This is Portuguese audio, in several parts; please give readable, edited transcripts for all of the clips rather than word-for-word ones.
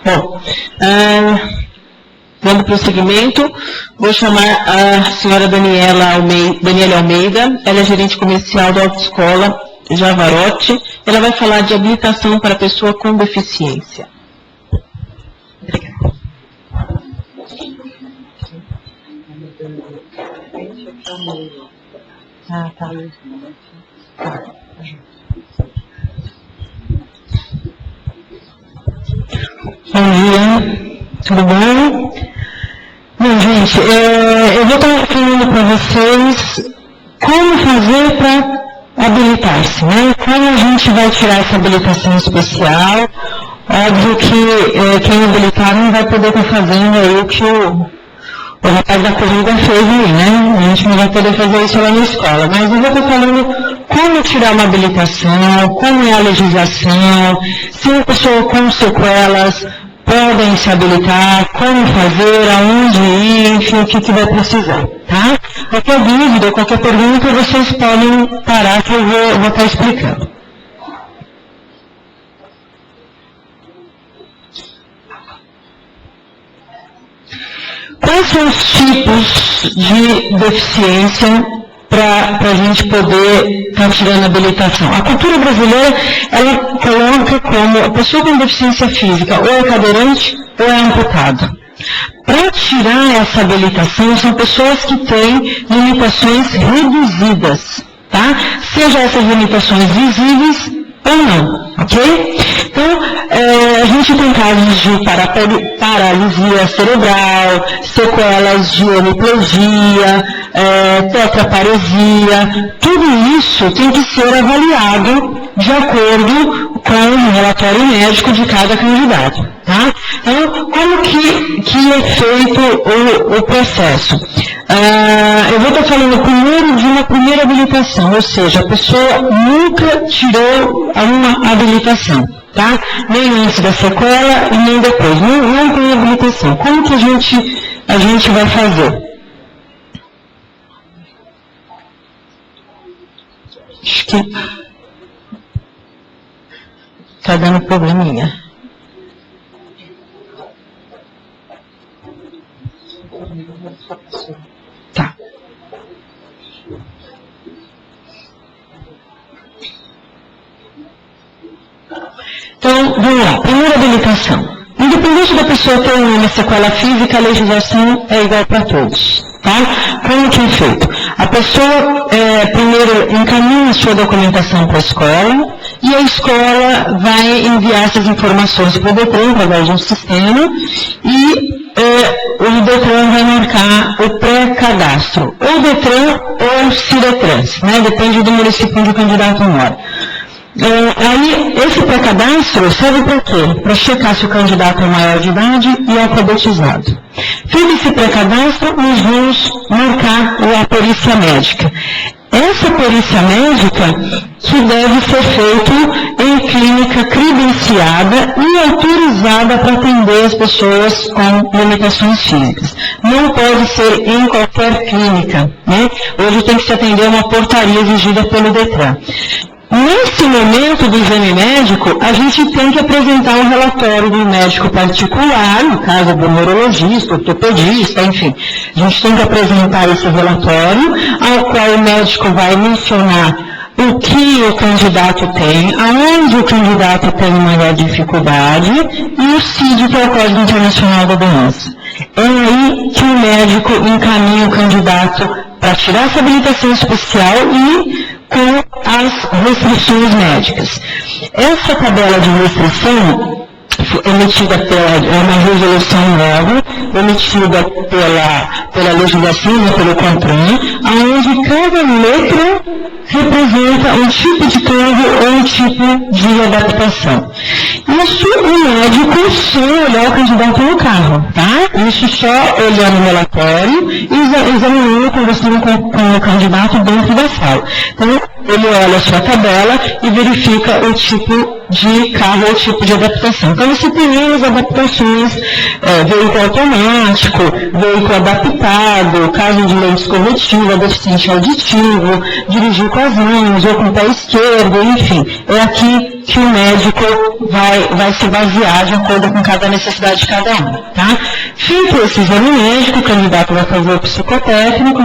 Bom, dando prosseguimento, vou chamar a senhora Daniela Almeida, ela é gerente comercial da Autoescola Javarote, ela vai falar de habilitação para pessoa com deficiência. Obrigada. Bom dia, tudo bom? Bom, gente, eu vou estar falando para vocês como fazer para habilitar-se, né? Como a gente vai tirar essa habilitação especial. Óbvio que quem habilitar não vai poder estar fazendo aí o que o rapaz da corrida fez aí, né? A gente não vai poder fazer isso lá na escola. Mas eu vou estar falando como tirar uma habilitação, como é a legislação, se uma pessoa com sequelas podem se habilitar, como fazer, aonde ir, enfim, o que vai precisar, tá? Qualquer dúvida, qualquer pergunta, vocês podem parar que eu vou estar explicando. Quais são os tipos de deficiência para a gente poder estar tirando a habilitação? A cultura brasileira, ela coloca como a pessoa com deficiência física ou é cadeirante ou é amputado. Para tirar essa habilitação, são pessoas que têm limitações reduzidas, tá? Seja essas limitações visíveis ou não, ok? Então, a gente tem casos de paralisia cerebral, sequelas de hemiplegia, tetraparesia, tudo isso tem que ser avaliado de acordo com o relatório médico de cada candidato, tá? Então, como que é feito o processo? Eu vou estar falando primeiro de uma primeira habilitação, ou seja, a pessoa nunca tirou uma habilitação, tá? Nem antes da sequela e nem depois, não tem habilitação. Como que a gente vai fazer? Acho que está dando probleminha. Tá. Então, vamos lá. Primeira habilitação. Independente da pessoa ter uma sequela física, a legislação é igual para todos, tá? Como que é feito? A pessoa, primeiro, encaminha a sua documentação para a escola e a escola vai enviar essas informações para o DETRAN, através de um sistema, e o DETRAN vai marcar o pré-cadastro, ou DETRAN ou CIDETRANS, né? Depende do município onde o candidato mora. Aí, esse pré-cadastro serve para quê? Para checar se o candidato é maior de idade e alfabetizado. Feito esse pré-cadastro, nós vamos marcar a perícia médica. Essa perícia médica que deve ser feita em clínica credenciada e autorizada para atender as pessoas com limitações físicas. Não pode ser em qualquer clínica, né? Hoje tem que se atender uma portaria exigida pelo DETRAN. Nesse momento do exame médico, a gente tem que apresentar um relatório do médico particular, no caso do neurologista, ortopedista, enfim. A gente tem que apresentar esse relatório, ao qual o médico vai mencionar o que o candidato tem, aonde o candidato tem maior dificuldade e o CID, que é o Código Internacional da Doença. É aí que o médico encaminha o candidato para tirar essa habilitação especial e com as restrições médicas. Essa tabela de restrição emitida é uma resolução nova, emitida pela legislação, pelo CONTRAN, onde cada letra representa um tipo de cargo ou um tipo de adaptação. Isso o médico sem olhar o candidato no carro, tá? Isso só olhando o relatório e examinando, conversando com o candidato dentro da sala. Então, ele olha a sua tabela e verifica o tipo de carro ou tipo de adaptação. Então, você tem as adaptações, veículo automático, veículo adaptado, caso de lente corretiva, deficiente auditivo, dirigir com as mãos ou com o pé esquerdo, enfim. É aqui que o médico vai se basear de acordo com cada necessidade de cada um, tá? Feito esse exame médico, o candidato vai fazer o psicotécnico,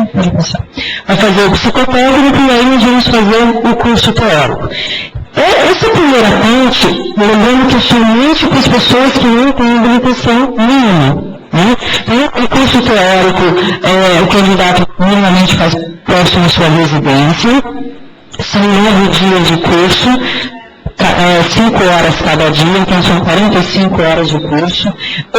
vai fazer o psicotécnico e aí nós vamos fazer o curso teórico. Essa primeira parte, lembrando que é somente para as pessoas que não têm habilitação nenhuma. Né? Então, o curso teórico, o candidato minimamente faz próximo à sua residência, são 9 dias de curso, 5 horas cada dia, então são 45 horas de curso.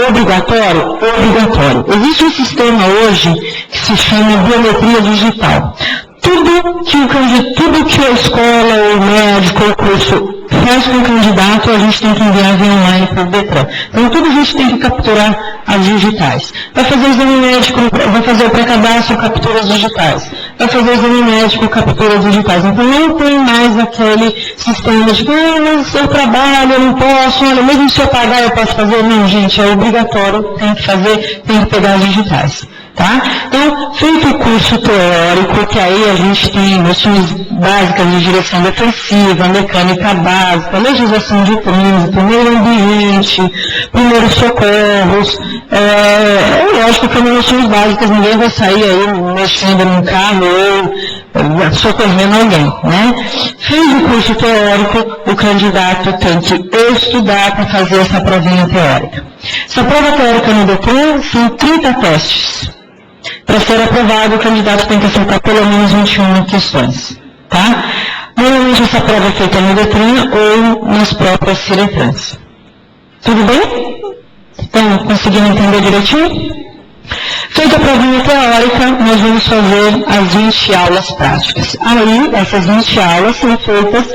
Obrigatório? Obrigatório. Existe um sistema hoje que se chama biometria digital. Tudo que a escola, ou o médico, ou o curso faz com o candidato, a gente tem que enviar via online para o DETRAN. Então, tudo a gente tem que capturar as digitais. Vai fazer o exame médico, vai fazer o pré-cadastro, capturas digitais. Vai fazer o exame médico, capturas digitais. Então, não tem mais aquele sistema de, mas eu trabalho, eu não posso, olha, mesmo se eu pagar, eu posso fazer. Não, gente, é obrigatório, tem que fazer, tem que pegar as digitais. Tá? Então, feito o curso teórico, que aí a gente tem noções básicas de direção defensiva, mecânica básica, legislação de trânsito, meio ambiente, primeiros socorros, lógico que são noções básicas, ninguém vai sair aí mexendo num carro ou socorrendo alguém, né? Fez o curso teórico, o candidato tem que estudar para fazer essa provinha teórica. Essa prova teórica no DETRAN são 30 testes. Para ser aprovado, o candidato tem que acertar pelo menos 21 questões. Tá? Normalmente essa prova é feita no DETRAN ou nas próprias CIRETRANs. Tudo bem? Então, conseguindo entender direitinho? Feita a provinha teórica, nós vamos fazer as 20 aulas práticas. Aí, essas 20 aulas são feitas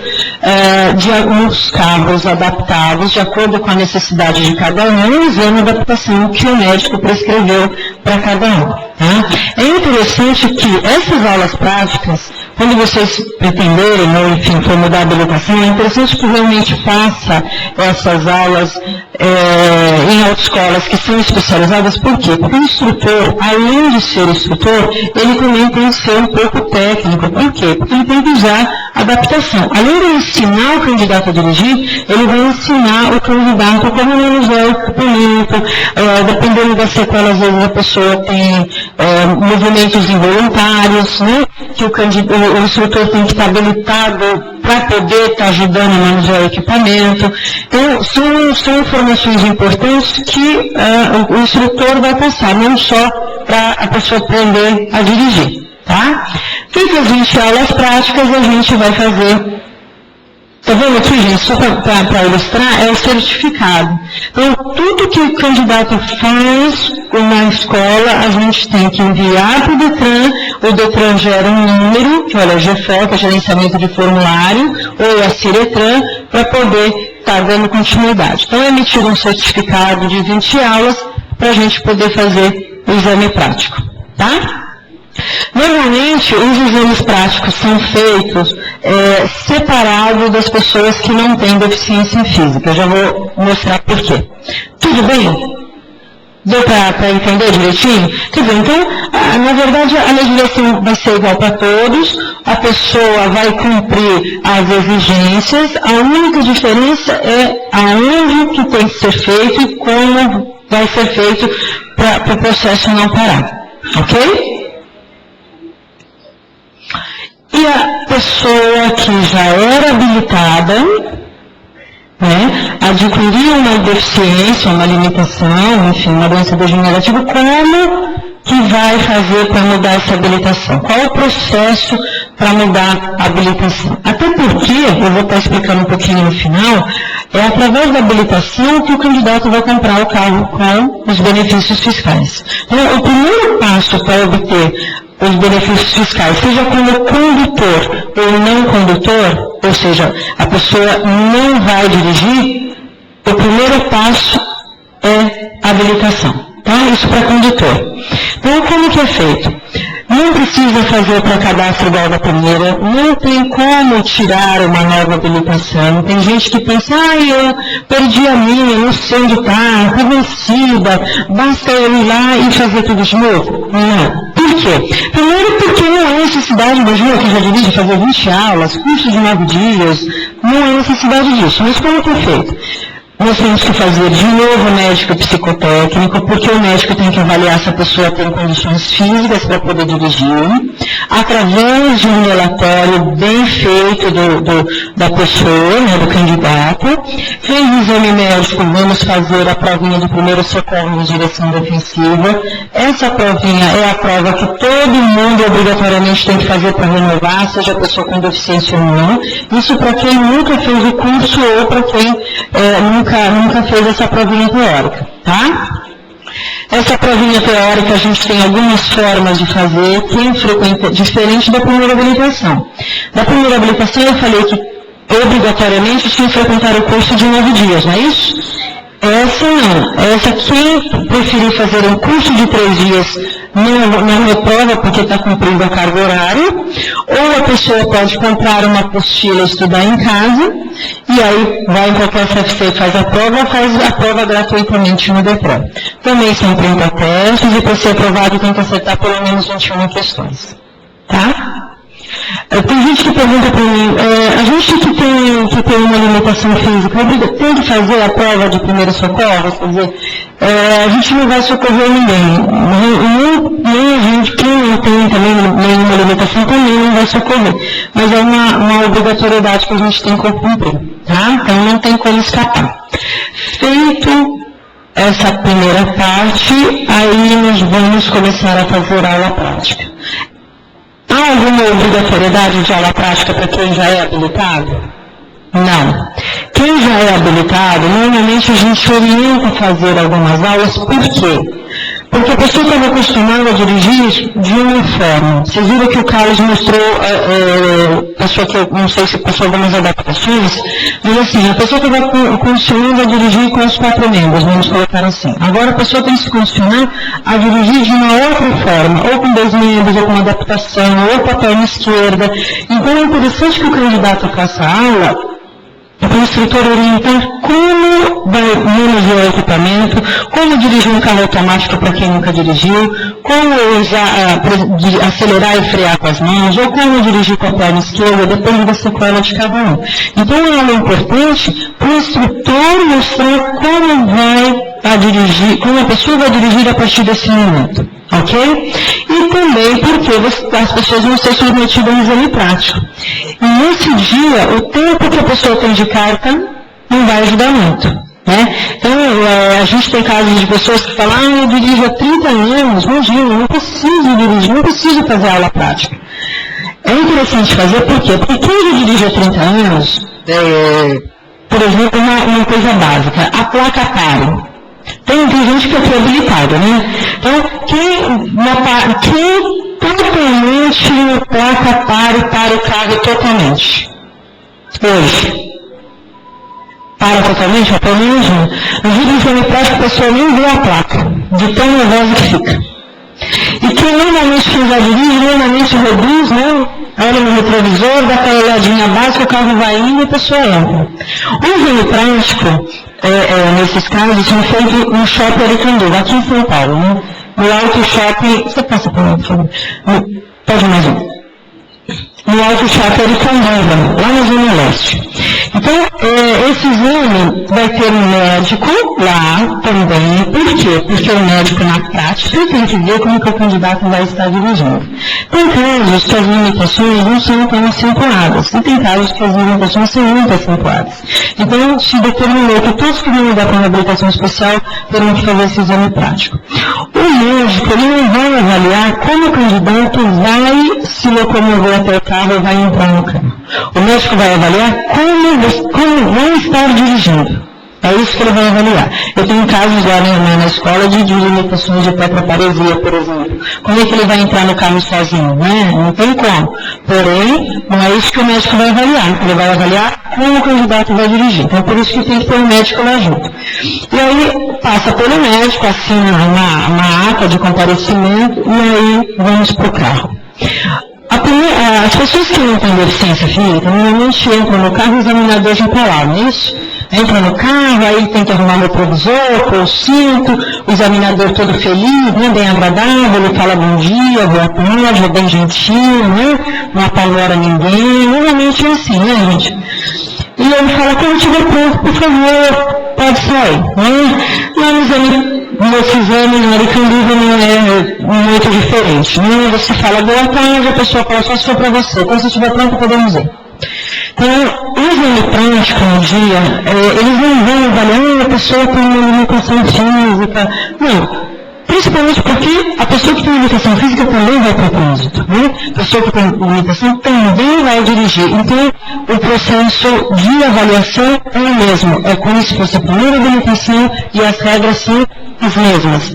de alguns carros adaptados, de acordo com a necessidade de cada um, usando a adaptação que o médico prescreveu para cada um. Tá? É interessante que essas aulas práticas, quando vocês pretenderem, ou enfim, for mudar a habilitação, é interessante que realmente faça essas aulas em autoescolas que são especializadas. Por quê? Porque o instrutor, além de ser instrutor, ele também tem que ser um pouco técnico. Por quê? Porque ele tem que usar adaptação. Além de ensinar o candidato a dirigir, ele vai ensinar o candidato como manusear o equipamento, dependendo da sequela, às vezes a pessoa tem movimentos involuntários, né? Que o instrutor tem que estar habilitado para poder estar ajudando a manusear o equipamento. Então, são informações importantes que o instrutor vai passar, não só para a pessoa aprender a dirigir. Tá? Feitas as 20 aulas práticas, a gente vai fazer. Está vendo aqui, gente? Só para ilustrar, é o certificado. Então, tudo que o candidato faz na escola, a gente tem que enviar para o DETRAN. O DETRAN gera um número, que é o GFOR, que é gerenciamento de formulário, ou a CIRETRAN, para poder estar dando continuidade. Então, é emitido um certificado de 20 aulas para a gente poder fazer o exame prático. Tá? Normalmente, os exames práticos são feitos separados das pessoas que não têm deficiência física. Eu já vou mostrar por quê. Tudo bem? Deu para entender direitinho? Quer dizer, então, na verdade, a legislação vai ser igual para todos, a pessoa vai cumprir as exigências, a única diferença é aonde que tem que ser feito e como vai ser feito para o processo não parar. Ok? E a pessoa que já era habilitada, né, adquiriu uma deficiência, uma limitação, enfim, uma doença degenerativa, como que vai fazer para mudar essa habilitação? Qual é o processo para mudar a habilitação? Até porque, eu vou estar explicando um pouquinho no final, é através da habilitação que o candidato vai comprar o carro com os benefícios fiscais. Então, o primeiro passo para obter os benefícios fiscais, seja como condutor ou não condutor, ou seja, a pessoa não vai dirigir, o primeiro passo é a habilitação. tá? Isso para condutor. Então, como que é feito? Não precisa fazer para cadastro igual da primeira, não tem como tirar uma nova habilitação. Tem gente que pensa, eu perdi a minha, não sei onde está vencida, basta eu ir lá e fazer tudo de novo? Não. Por quê? Primeiro porque não há necessidade, imagina que já dirige fazer 20 aulas, curso de 9 dias, não há necessidade disso. Mas como que é feito? Nós temos que fazer de novo médico psicotécnico, porque o médico tem que avaliar se a pessoa tem condições físicas para poder dirigir, através de um relatório bem feito da pessoa, né, do candidato. Fez o exame médico, vamos fazer a provinha de primeiro socorro de direção defensiva. Essa provinha é a prova que todo mundo obrigatoriamente tem que fazer para renovar, seja a pessoa com deficiência ou não. Isso para quem nunca fez o curso ou para quem nunca fez essa provinha teórica, tá? Essa provinha teórica a gente tem algumas formas de fazer, quem frequenta, diferente da primeira habilitação. Da primeira habilitação eu falei que obrigatoriamente tinha que frequentar o curso de 9 dias, não é isso? Essa não. Essa quem preferir fazer um curso de 3 dias não reprova porque está cumprindo a carga horária, ou a pessoa pode comprar uma apostila e estudar em casa, e aí vai em qualquer CFC, faz a prova gratuitamente no DEPRO. Também são 30 testes e para ser aprovado tem que acertar pelo menos 21 questões. Tá? Tem gente que pergunta para mim, a gente que tem uma limitação física, tem que fazer a prova de primeiro socorro? Quer dizer, a gente não vai socorrer ninguém. Nem a gente, quem não tem também nenhuma limitação, também não vai socorrer. Mas é uma obrigatoriedade que a gente tem que cumprir, tá? Então não tem como escapar. Feito essa primeira parte, aí nós vamos começar a fazer a aula prática. Há alguma obrigatoriedade de aula prática para quem já é habilitado? Não. Quem já é habilitado, normalmente a gente orienta a fazer algumas aulas, por quê? Porque a pessoa estava acostumada a dirigir de uma forma. Vocês viram que o Carlos mostrou, pessoa que eu não sei se passou algumas adaptações, mas assim, a pessoa estava acostumada a dirigir com os 4 membros, vamos colocar assim. Agora a pessoa tem que se condicionar a dirigir de uma outra forma, ou com 2 membros, ou com uma adaptação, ou com a perna esquerda. Então é interessante que o candidato faça a aula, para o instrutor orientar como vai manusear o equipamento, como dirigir um carro automático para quem nunca dirigiu, como acelerar e frear com as mãos, ou como dirigir com a perna esquerda, depende da sequela de cada um. Então é importante para o instrutor mostrar como vai dirigir, como a pessoa vai dirigir a partir desse momento. Ok? E também porque as pessoas vão ser submetidas a um exame prático. E nesse dia, o tempo que a pessoa tem de carta não vai ajudar muito. Né? Então, a gente tem casos de pessoas que falam, eu dirijo há 30 anos, imagina, não preciso dirigir, não preciso fazer aula prática. É interessante fazer por quê? Porque quem já dirige há 30 anos, por exemplo, uma coisa básica, a placa pare. Tem gente que é habilitada, né? Então, quem totalmente na placa para o carro totalmente? Hoje. Para totalmente, pelo menos não. No vídeo de exame prático, a pessoa nem vê a placa, de tão nervosa que fica. E quem normalmente já dirige, normalmente reduz, né? Olha no retrovisor, dá aquela olhadinha básica, o carro vai indo e a pessoa entra. O exame prático, nesses casos, são feitos no Shopping Aricanduva, aqui em São Paulo, né? No Auto Shopping, você passa por lá, por favor. Pode mais um. No Auto Shopping Aricanduva, lá na Zona Leste. Então, esse exame vai ter um médico lá também. Por quê? Porque o médico, na prática, tem que ver como que o candidato vai estar dirigindo. Tem casos que as limitações não são tão acentuadas. E tem casos que as limitações são muito acentuadas. Então, se determinou que todos que vão dar para uma habilitação especial terão que fazer esse exame prático. O médico, ele não vai avaliar como o candidato vai se locomover até o carro e vai entrar no carro. O médico vai avaliar como vai estar dirigindo. É isso que ele vai avaliar. Eu tenho casos lá na escola de limitações de tetraparesia, por exemplo. Como é que ele vai entrar no carro sozinho, né? Não tem como. Porém, não é isso que o médico vai avaliar. Ele vai avaliar como o candidato vai dirigir. Então, por isso que tem que ter um médico lá junto. E aí, passa pelo médico, assina uma ata de comparecimento, e aí vamos para o carro. As pessoas que não têm deficiência física, normalmente entram no carro e o examinador já está lá, não é isso? Entra no carro, aí tem que arrumar o retrovisor, pôr o cinto, o examinador todo feliz, né, bem agradável, ele fala bom dia, boa tarde, é bem gentil, né, não apavora ninguém, normalmente é assim, né, gente? E ele fala, quando estiver pronto, por favor, pode sair, né? Lá nesse exame, no American Livre não é muito diferente, né? Você fala boa tarde, a pessoa fala só se for para você, quando você estiver pronto, podemos ir. Então, o exame prático no dia, eles não vão avaliar a pessoa tem uma limitação física, não. Principalmente porque a pessoa que tem limitação física também vai para o trânsito, né? A pessoa que tem limitação também vai dirigir. Então, o processo de avaliação é o mesmo. É como se fosse a primeira habilitação e as regras são as mesmas.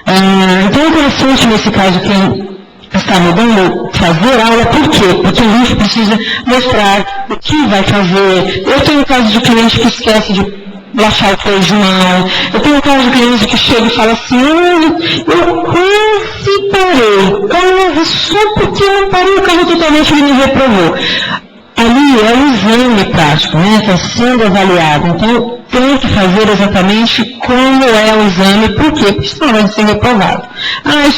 Então, é interessante nesse caso quem está mudando fazer aula, por quê? Porque a gente precisa mostrar o que vai fazer. Eu tenho casos de cliente que esquece de baixar o freio de mão. Eu tenho um caso de cliente que chega e fala assim, eu quase parei, só porque eu não parei o carro totalmente, ele me reprovou. Ali é o exame prático, né, está sendo avaliado. Então, tem que fazer exatamente como é o exame, por quê? Porque senão vai ser reprovado.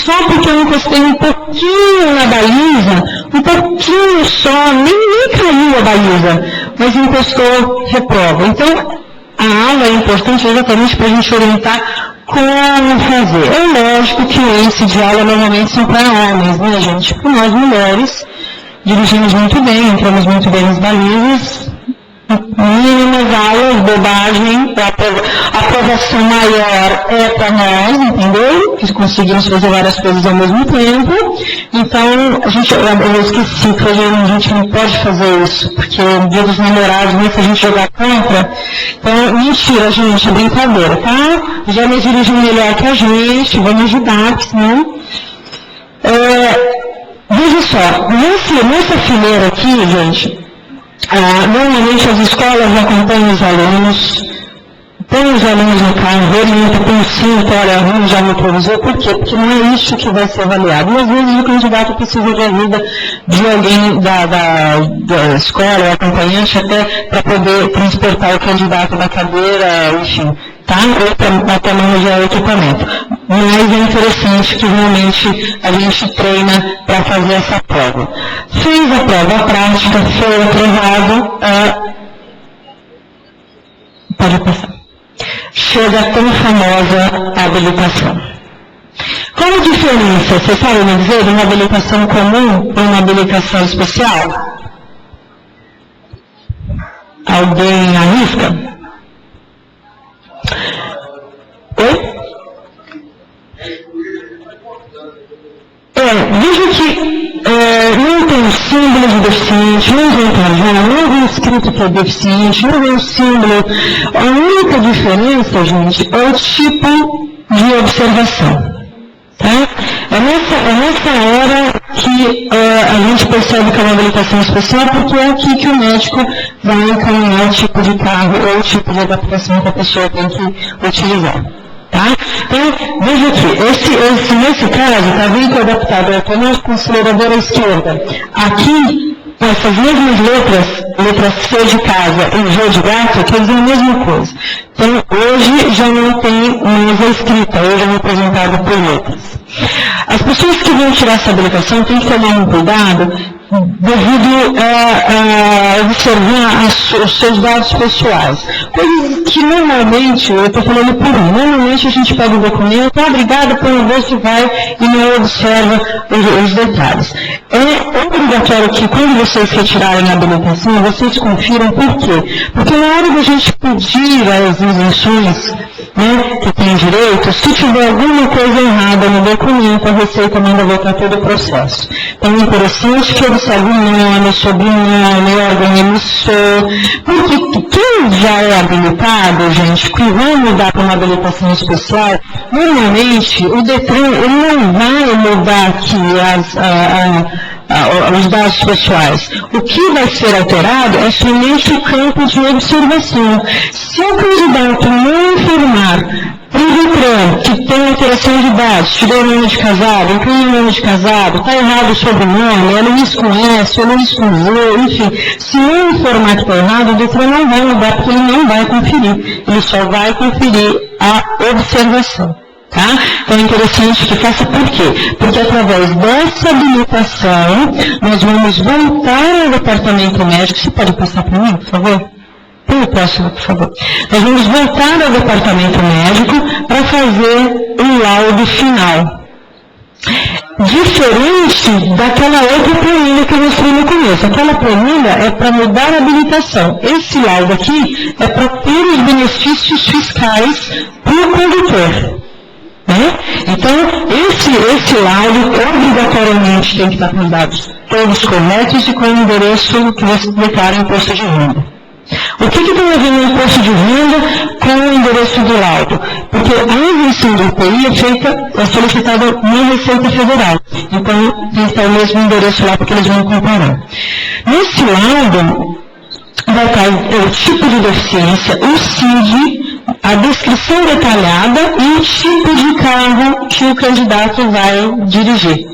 Só porque eu encostei um pouquinho na baliza, um pouquinho só, nem caiu a baliza, mas encostou, reprova. Então, a aula é importante exatamente para a gente orientar como fazer. É lógico que esse de aula normalmente são para homens, né, gente? Porque nós mulheres dirigimos muito bem, entramos muito bem nas balizas, mínimas aulas, bobagem, a aprovação maior é para nós, entendeu? Que conseguimos fazer várias coisas ao mesmo tempo. Então, eu esqueci que hoje a gente não pode fazer isso, porque no dia dos namorados, né, se a gente jogar contra, então, mentira, gente, é brincadeira, tá? Já me dirigem melhor que a gente, vamos ajudar, porque senão... Veja só, nessa fileira aqui, gente, normalmente as escolas acompanham os alunos, põe os alunos no carro, orienta com o cinto, olha, arruma já no provisor, por quê? Porque não é isso que vai ser avaliado. E às vezes o candidato precisa de ajuda de alguém da escola, o acompanhante, até para poder transportar o candidato da cadeira, enfim, tá? Ou até manejar o equipamento. Mas é interessante que realmente a gente treina para fazer essa prova. Fez a prova prática, foi aprovado, pode passar. Chega a tão famosa habilitação. Qual a diferença, você sabe me dizer, de uma habilitação comum para uma habilitação especial? Alguém arrisca? Oi? Veja que não tem um símbolo de deficiente, não vem trajado, não vem escrito que é deficiente, não vem o símbolo. A única diferença, gente, é o tipo de observação. Tá? É nessa hora que a gente percebe que é uma habilitação especial, porque é aqui que o médico vai encaminhar o tipo de carro ou o tipo de adaptação que a pessoa tem que utilizar. Tá? Então, veja aqui, nesse caso, está vindo adaptado automático com acelerador à esquerda. Aqui, essas mesmas letras C de casa e G de gato, quer dizer a mesma coisa. Então, hoje já não tem mais a escrita, hoje é representado por letras. As pessoas que vão tirar essa habilitação têm que tomar um cuidado devido a observar os seus dados pessoais. Coisas que normalmente, eu estou falando por mim, normalmente a gente pega o documento, obrigado, põe o bolso e vai e não observa os detalhes. É obrigatório que quando vocês retirarem a habilitação, vocês confiram por quê? Porque na hora da gente pedir as isenções, né, que tem direito, se tiver alguma coisa errada no documento, a Receita manda voltar todo o processo. Então é interessante que observe o nome, sobrenome, órgão emissor, porque quem quem já é habilitado, gente, que vai mudar para uma habilitação especial, normalmente o DETRAN ele não vai mudar aqui os dados pessoais. O que vai ser alterado é somente o campo de observação. Se o candidato não informar para o DETRAN que tem alteração de dados, tirou o nome de casado, incluiu o nome de casado, está errado o sobrenome, é Luiz com S, é Luiz com Z, enfim, se não informar que está errado, o DETRAN não vai mudar, porque ele não vai conferir. Ele só vai conferir a observação. Tá? Então é interessante que faça por quê? Porque através dessa habilitação, nós vamos voltar ao departamento médico. Você pode passar para mim, por favor? Põe o próximo, por favor. Nós vamos voltar ao departamento médico para fazer o laudo final. Diferente daquela outra planilha que eu mostrei no começo. Aquela planilha é para mudar a habilitação. Esse laudo aqui é para ter os benefícios fiscais para o condutor. Então, esse laudo obrigatoriamente tem que estar com dados todos corretos e com o endereço que você declara em imposto de renda. O que tem a ver no imposto de renda com o endereço do laudo? Porque a isenção do IPI é solicitada na Receita Federal. Então, tem que estar o mesmo endereço lá, porque eles vão comparar. Nesse laudo, vai estar o tipo de deficiência, o CID, a descrição detalhada e o tipo de carro que o candidato vai dirigir.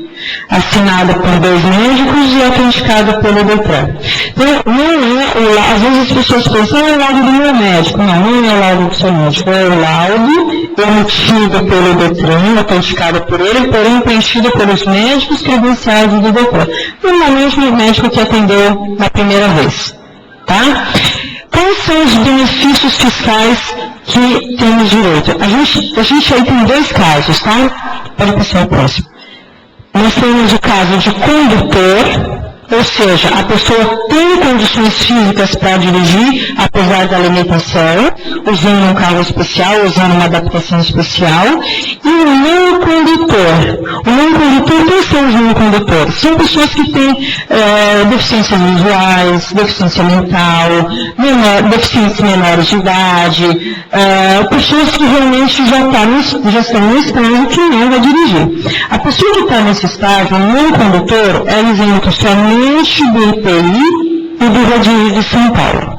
Assinada por 2 médicos e autenticada pelo DETRAN. Então, não é, às vezes as pessoas pensam, é o laudo do meu médico. Não é o laudo do seu médico, é o laudo emitido pelo DETRAN, autenticado por ele, porém preenchido pelos médicos credenciados do DETRAN. Normalmente o médico que atendeu na primeira vez. Tá? Quais são os benefícios fiscais que temos direito? A gente aí tem 2 casos, tá? Pode passar o próximo. Nós temos o caso de condutor, ou seja, a pessoa tem condições físicas para dirigir, apesar da limitação, usando um carro especial, usando uma adaptação especial, e o não condutor. O não condutor, quem são os não condutores? São pessoas que têm deficiências visuais, deficiência mental, deficiências menores de idade, pessoas que realmente já estão no estágio que não vai dirigir. A pessoa que está nesse estágio, não condutor, é isento somente do IPI e do rodízio de São Paulo.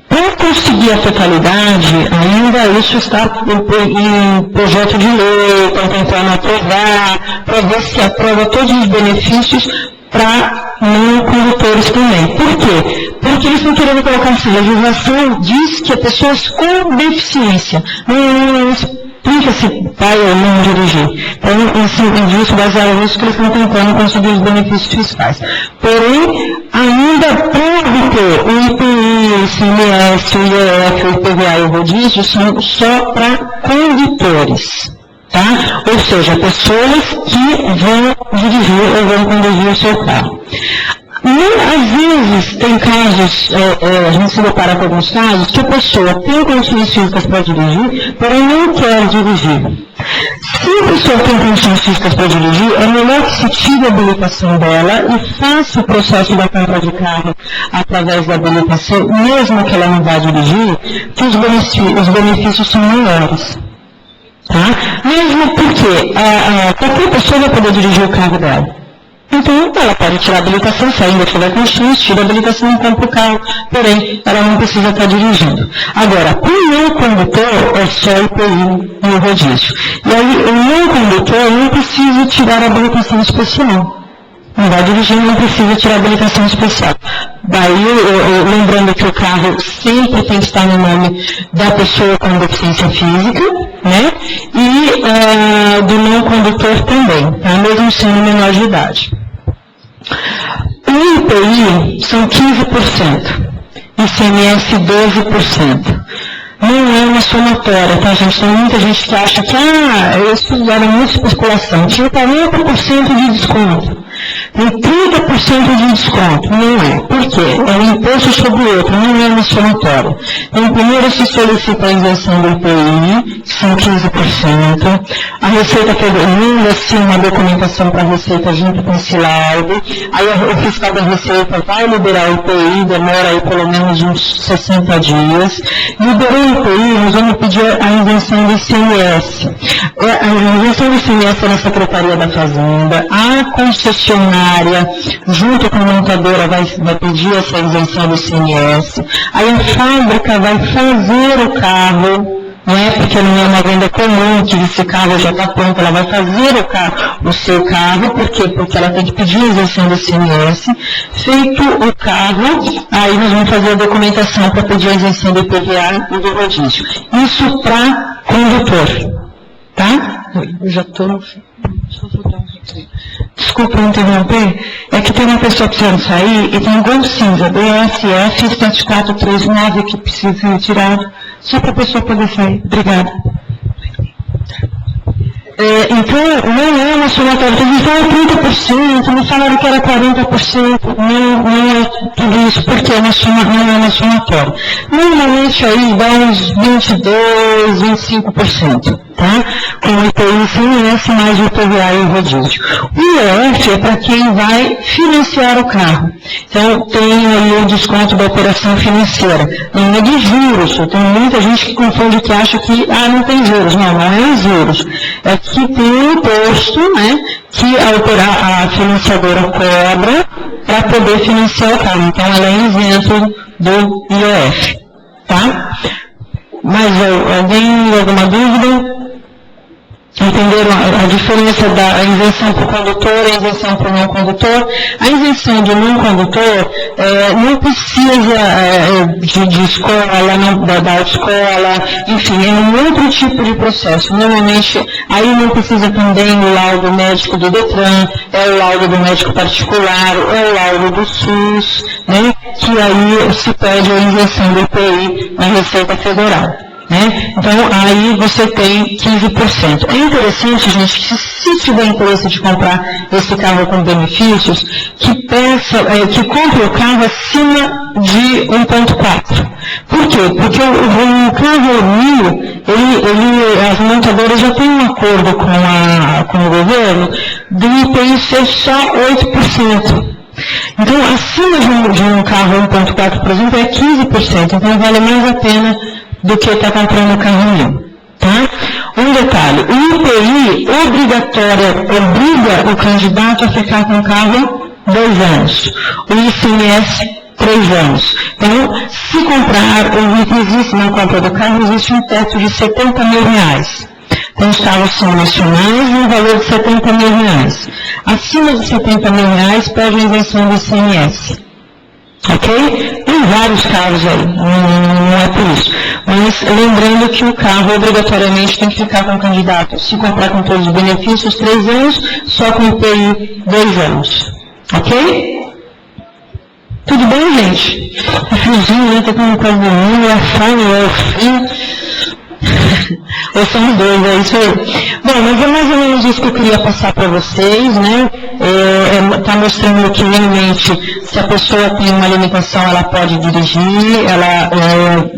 Para conseguir a totalidade, ainda isso está em projeto de lei, estão tentando aprovar, para ver se aprova todos os benefícios para não condutores também. Por quê? Porque eles estão querendo colocar assim, a legislação diz que pessoas com deficiência não explica se vai ou não dirigir. Então, isso baseado nisso que eles estão tentando conseguir os benefícios fiscais. Porém, ainda para obter o IPI, o ICMS, o IEF, o IPVA e o rodízio são só para condutores. Tá? Ou seja, pessoas que vão dirigir ou vão conduzir o seu carro. Às vezes, tem casos, a gente se depara com alguns casos, que a pessoa tem condições físicas para dirigir, porém não quer dirigir. Se a pessoa tem condições físicas para dirigir, é melhor que se tire a habilitação dela e faça o processo da compra de carro através da habilitação, mesmo que ela não vá dirigir, que os benefícios são maiores. Tá? Mesmo porque qualquer pessoa vai poder dirigir o carro dela. Então, ela pode tirar a habilitação, se ainda tiver condições, tira a habilitação e compra o carro, porém, ela não precisa estar dirigindo. Agora, para o não condutor, é só o IPI e o rodízio. E aí, o não condutor não precisa tirar a habilitação especial. Não vai dirigir, não precisa tirar a habilitação especial. Daí, lembrando que o carro sempre tem que estar no nome da pessoa com deficiência física, né? E do não condutor também, tá? Mesmo sendo menor de idade. O IPI são 15%, ICMS 12%. Não é uma somatória, tá, gente? Tem muita gente que acha que, eles fizeram muita especulação. Tinha 40% de desconto. tem 30% de desconto. Não é. Por quê? É um imposto sobre o outro, não é uma somatória. Então, primeiro se solicita a isenção do IPI, que são 15%. A Receita Federal manda-se uma documentação para a Receita junto com esse laudo. Aí o fiscal da Receita vai liberar o IPI, demora aí pelo menos uns 60 dias. Liberou o IPI, nós vamos pedir a isenção do ICMS. A isenção do ICMS é na Secretaria da Fazenda. A concessionária, junto com a montadora, vai pedir essa isenção do ICMS. Aí a fábrica vai fazer o carro, não é porque não é uma venda comum, que esse carro já está pronto, ela vai fazer o seu carro, por quê? Porque ela tem que pedir a isenção do ICMS. Feito o carro, aí nós vamos fazer a documentação para pedir a isenção do IPVA e do rodízio. Isso para condutor, tá? Eu já estou... Desculpa interromper, é que tem uma pessoa precisando sair e tem um gol cinza, BSF 7439, que precisa ser retirado, só para a pessoa poder sair. Obrigada. Então, não é uma somatória, eles falam 30%, me falaram que era 40%, não é tudo isso, porque não é uma somatória. Normalmente aí dá uns 22%, 25%, tá? Com o IPI, ICMS, mais o IPVA e o rodízio. O IOF é para quem vai financiar o carro. Então, tem aí o desconto da operação financeira. Não é de juros, tem muita gente que confunde, que acha que, não tem juros. Não é juros. É que tem um imposto, né, que a financiadora cobra para poder financiar o carro. Então, ela é isento do IOF, tá? Mais alguém, alguma dúvida? Entenderam a diferença da isenção para o condutor e a isenção para o não condutor? A isenção do não condutor não precisa de escola, da autoescola, enfim, é um outro tipo de processo. Normalmente, aí não precisa também do laudo médico do Detran, é o laudo do médico particular, é o laudo do SUS, né, que aí se pede a isenção do IPI na Receita Federal. Né? Então, aí você tem 15%. É interessante, gente, que se tiver interesse de comprar esse carro com benefícios, que compre o carro acima de 1.4. Por quê? Porque o carro 1000, as montadoras já têm um acordo com o governo do IPI ser só 8%. Então, acima de um carro 1.4, por exemplo, é 15%. Então, vale mais a pena do que está comprando o carro 1000, tá? Um detalhe, o IPI obriga o candidato a ficar com o carro 2 anos, o ICMS 3 anos. Então, se comprar, existe na compra do carro, existe um teto de R$70 mil. Então, os carros são nacionais no valor de R$70 mil. Acima de R$70 mil, pede a isenção do ICMS. Ok? Tem vários carros aí, não é por isso. Mas lembrando que o carro obrigatoriamente tem que ficar com o candidato. Se comprar com todos os benefícios, 3 anos, só com o IPI 2 anos. Ok? Tudo bem, gente? É friozinho, né? Tá com um coisa bonita, a fome, é o frio. Ou são dois, é isso aí. Bom, mas é mais ou menos isso que eu queria passar para vocês, né? Está mostrando que realmente, se a pessoa tem uma limitação, ela pode dirigir,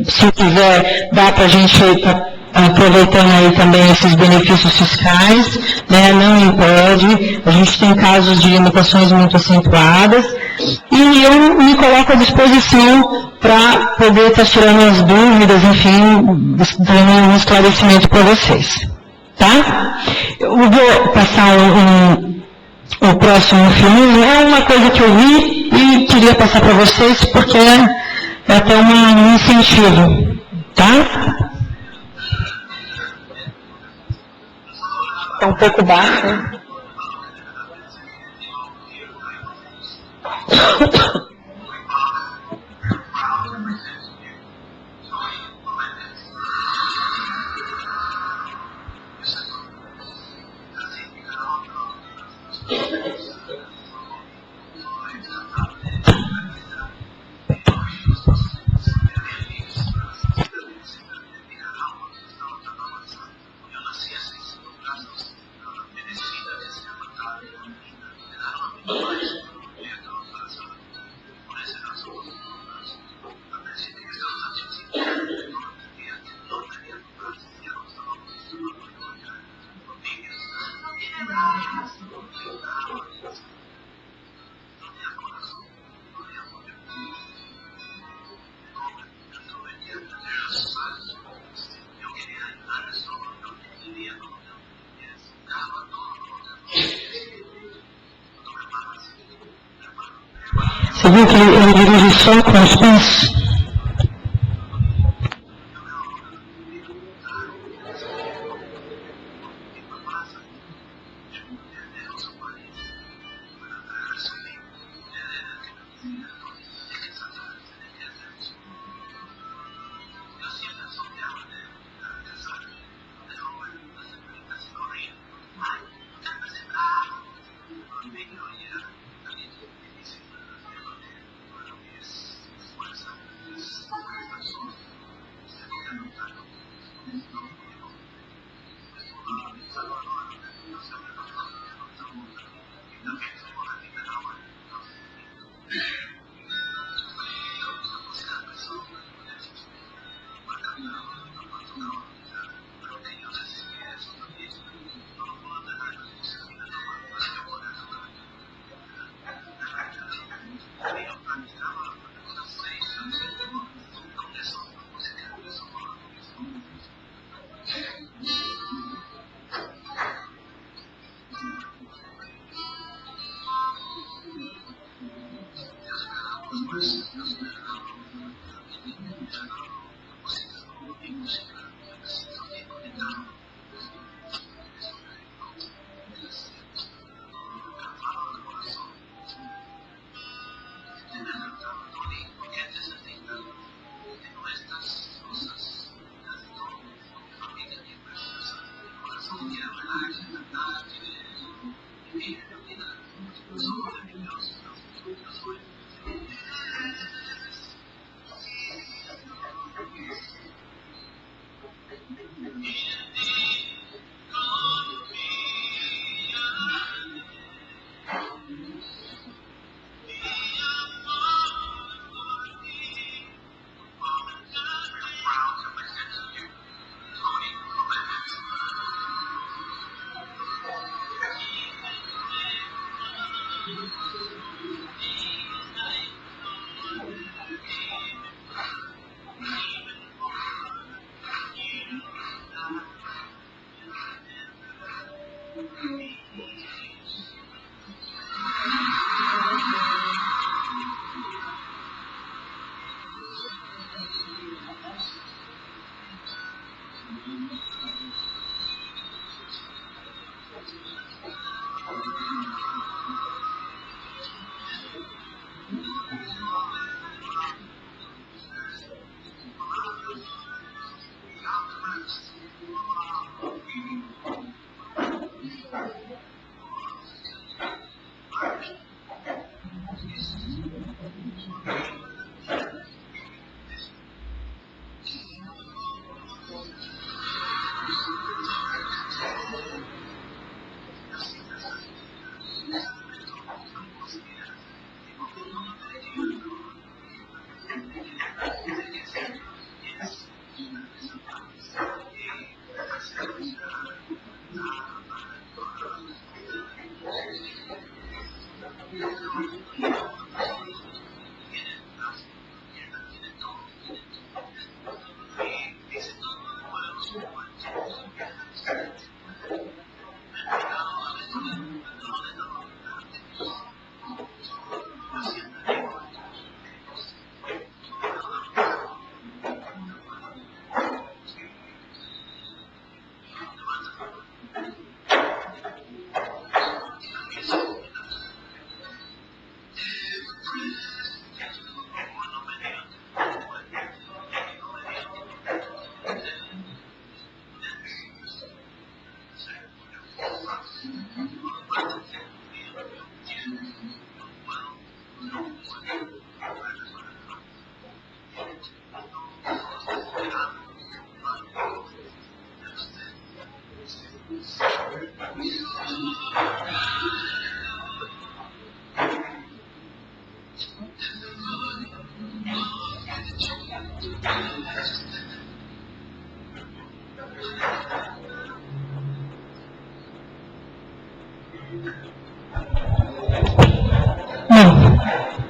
se quiser, dá para a gente aproveitando aí também esses benefícios fiscais, né? Não impede, a gente tem casos de limitações muito acentuadas, e eu me coloco à disposição para poder estar tirando as dúvidas, enfim, dando um esclarecimento para vocês. Tá? Eu vou passar o próximo filme. É uma coisa que eu vi e queria passar para vocês, porque é até um incentivo. Tá? Está um pouco baixo, né? que ele dirige só com os pés?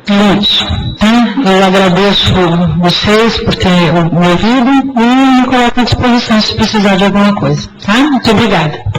É isso, tá? Eu agradeço vocês por terem me ouvido e me coloco à disposição se precisar de alguma coisa, tá? Muito obrigada.